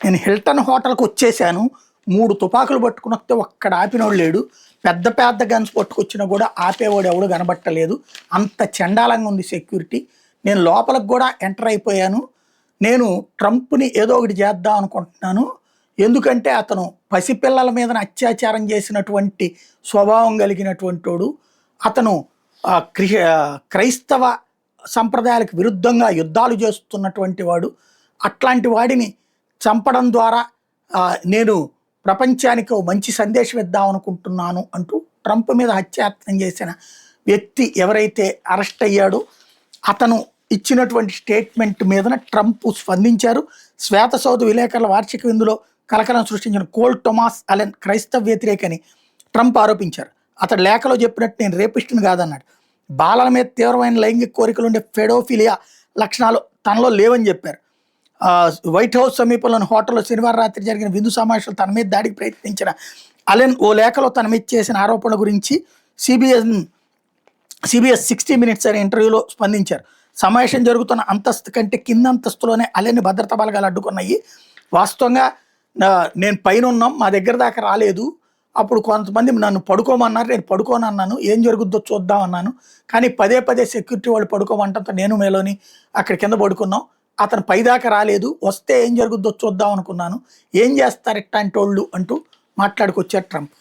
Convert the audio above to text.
నేను హిల్టన్ హోటల్కి వచ్చేసాను, 3 తుపాకులు పట్టుకుని వస్తే ఒక్కడ ఆపినోడు లేడు, పెద్ద పెద్ద గన్స్ పట్టుకొచ్చినా కూడా ఆపేవాడు ఎవడు కనబట్టలేదు, అంత చండాలంగా ఉంది సెక్యూరిటీ. నేను లోపలికి కూడా ఎంటర్ అయిపోయాను. నేను ట్రంప్ని ఏదో ఒకటి చేద్దాం అనుకుంటున్నాను, ఎందుకంటే అతను పసిపిల్లల మీద అత్యాచారం చేసినటువంటి స్వభావం కలిగినటువంటి వాడు, అతను క్రైస్తవ సంప్రదాయాలకు విరుద్ధంగా యుద్ధాలు చేస్తున్నటువంటి వాడు. అట్లాంటి వాడిని చంపడం ద్వారా నేను ప్రపంచానికి ఓ మంచి సందేశం ఇద్దాం అనుకుంటున్నాను అంటూ ట్రంప్ మీద హత్యాయత్నం చేసిన వ్యక్తి ఎవరైతే అరెస్ట్ అయ్యాడో అతను ఇచ్చినటువంటి స్టేట్మెంట్ మీద ట్రంప్ స్పందించారు. శ్వేత సౌధ విలేకరుల వార్షిక విందులో కలకలం సృష్టించిన కోల్ థోమస్ అలెన్ క్రైస్తవ వ్యతిరేకని ట్రంప్ ఆరోపించారు. అతడు లేఖలో చెప్పినట్టు నేను రేపిస్టుని కాదన్నాడు. బాలల మీద తీవ్రమైన లైంగిక కోరికలు ఉండే ఫెడోఫిలియా లక్షణాలు తనలో లేవని చెప్పారు. వైట్ హౌస్ సమీపంలోని హోటల్లో శనివారం రాత్రి జరిగిన విందు సమావేశంలో తన మీద దాడికి ప్రయత్నించిన అలెన్ ఓ లేఖలో తన మీద చేసిన ఆరోపణల గురించి సిబిఎస్ 60 Minutes అనే ఇంటర్వ్యూలో స్పందించారు. సమావేశం జరుగుతున్న అంతస్తు కంటే కింద అంతస్తులోనే అలెన్ని భద్రతా బలగాలు అడ్డుకున్నాయి. వాస్తవంగా నేను పైన ఉన్నాం, మా దగ్గర దాకా రాలేదు. అప్పుడు కొంతమంది నన్ను పడుకోమన్నారు, నేను పడుకోనన్నాను, ఏం జరుగుద్దో చూద్దామన్నాను. కానీ పదే సెక్యూరిటీ వాళ్ళు పడుకోమంటంతో నేను మేలోని అక్కడ కింద పడుకున్నాం. అతను పైదాకా రాలేదు, వస్తే ఏం జరుగుద్దో చూద్దాం అనుకున్నాను, ఏం చేస్తారు ఇట్లాంటి వాళ్ళు అంటూ మాట్లాడుకొచ్చారు ట్రంప్.